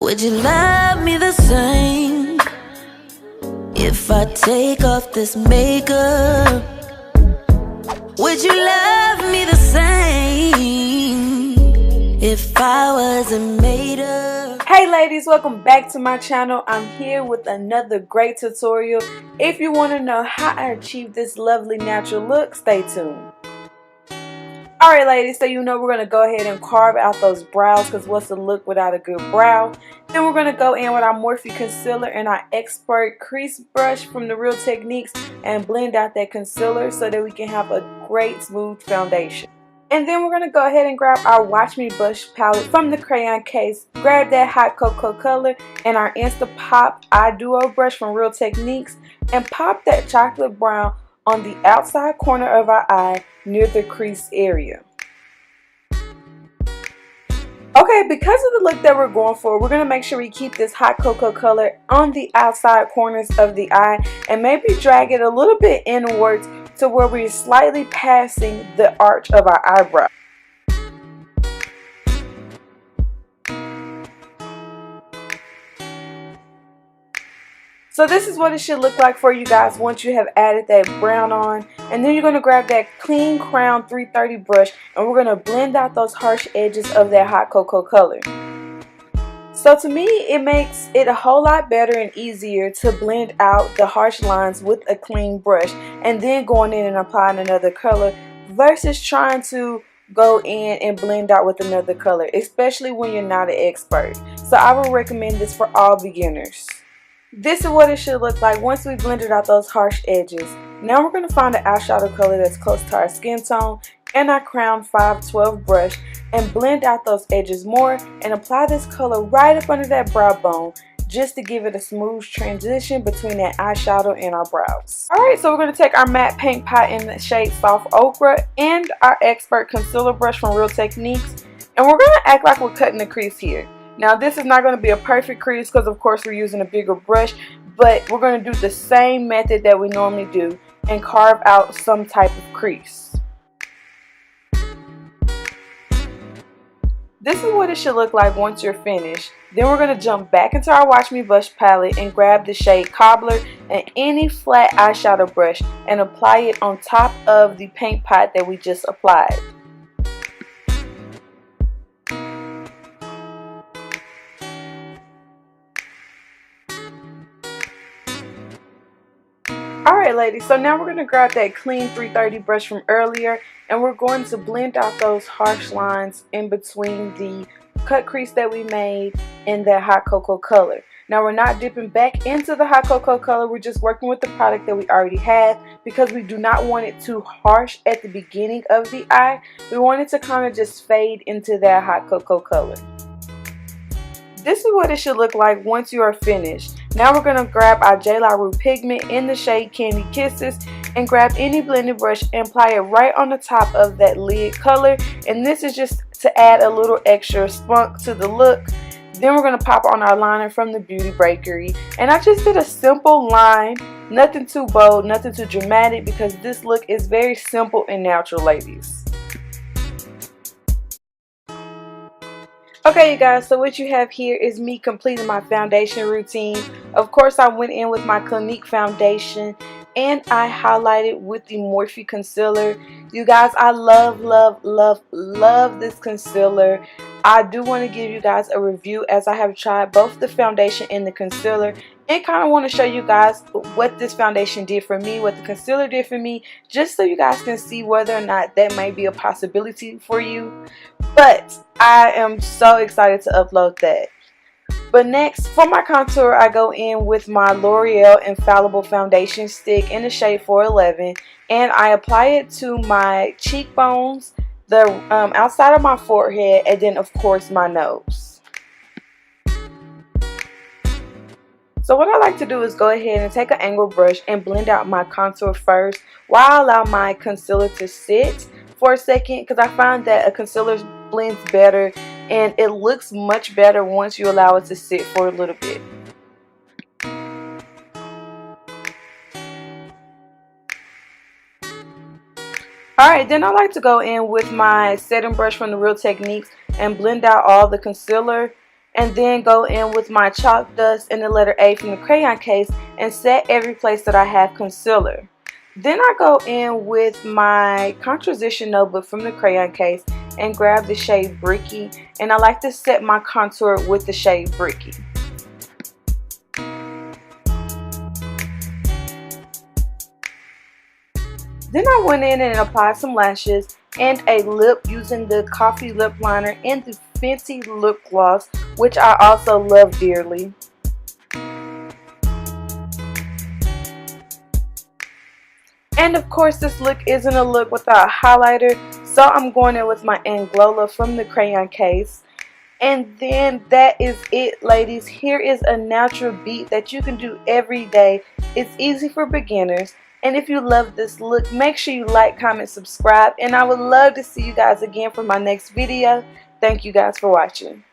Would you love me the same if I take off this makeup? Would you love me the same if I wasn't made up? Hey ladies, welcome back to my channel. I'm here with another great tutorial. If you want to know how I achieved this lovely natural look, stay tuned. Alright ladies, so you know we're going to go ahead and carve out those brows, because what's the look without a good brow? Then we're going to go in with our Morphe concealer and our expert crease brush from the Real Techniques and blend out that concealer so that we can have a great smooth foundation. And then we're going to go ahead and grab our Watch Me Blush palette from the crayon case, grab that hot cocoa color and our Insta Pop Eye Duo brush from Real Techniques, and pop that chocolate brown on the outside corner of our eye near the crease area. Okay, because of the look that we're going for, we're going to make sure we keep this hot cocoa color on the outside corners of the eye and maybe drag it a little bit inwards to where we're slightly passing the arch of our eyebrow. So this is what it should look like for you guys once you have added that brown on. And then you're going to grab that clean crown 330 brush and we're going to blend out those harsh edges of that hot cocoa color. So to me, it makes it a whole lot better and easier to blend out the harsh lines with a clean brush and then going in and applying another color versus trying to go in and blend out with another color, especially when you're not an expert. So I would recommend this for all beginners. This is what it should look like once we blended out those harsh edges. Now we're going to find an eyeshadow color that's close to our skin tone and our Crown 512 brush and blend out those edges more and apply this color right up under that brow bone just to give it a smooth transition between that eyeshadow and our brows. Alright, so we're going to take our matte paint pot in the shade Soft Ochre and our expert concealer brush from Real Techniques, and we're going to act like we're cutting the crease here. Now this is not going to be a perfect crease because of course we're using a bigger brush, but we're going to do the same method that we normally do and carve out some type of crease. This is what it should look like once you're finished. Then we're going to jump back into our Watch Me Blush palette and grab the shade Cobbler and any flat eyeshadow brush and apply it on top of the paint pot that we just applied. Alright ladies, so now we're going to grab that clean 330 brush from earlier and we're going to blend out those harsh lines in between the cut crease that we made and that hot cocoa color. Now we're not dipping back into the hot cocoa color, we're just working with the product that we already have because we do not want it too harsh at the beginning of the eye. We want it to kind of just fade into that hot cocoa color. This is what it should look like once you are finished. Now we're going to grab our J La Rue pigment in the shade Candy Kisses and grab any blending brush and apply it right on the top of that lid color. And this is just to add a little extra spunk to the look. Then we're going to pop on our liner from the Beauty Bakery. And I just did a simple line, nothing too bold, nothing too dramatic, because this look is very simple and natural, ladies. Okay you guys, so what you have here is me completing my foundation routine. Of course I went in with my Clinique foundation and I highlighted with the Morphe concealer. You guys, I love this concealer. I do want to give you guys a review as I have tried both the foundation and the concealer and kind of want to show you guys what this foundation did for me, what the concealer did for me, just so you guys can see whether or not that might be a possibility for you. But I am so excited to upload that. But next, for my contour, I go in with my L'Oreal Infallible Foundation Stick in the shade 411. And I apply it to my cheekbones, the outside of my forehead, and then of course my nose. So what I like to do is go ahead and take an angled brush and blend out my contour first while I allow my concealer to sit for a second, because I find that a concealer blends better and it looks much better once you allow it to sit for a little bit. Alright, then I like to go in with my setting brush from the Real Techniques and blend out all the concealer and then go in with my chalk dust and the letter A from the crayon case and set every place that I have concealer. Then I go in with my composition notebook from the crayon case and grab the shade Bricky, and I like to set my contour with the shade Bricky. Then I went in and applied some lashes and a lip using the Coffee Lip Liner and the Fenty Lip Gloss, which I also love dearly. And of course, this look isn't a look without a highlighter, so I'm going in with my Anglola from the crayon case. And then that is it, ladies. Here is a natural beat that you can do every day. It's easy for beginners. And if you love this look, make sure you like, comment, subscribe. And I would love to see you guys again for my next video. Thank you guys for watching.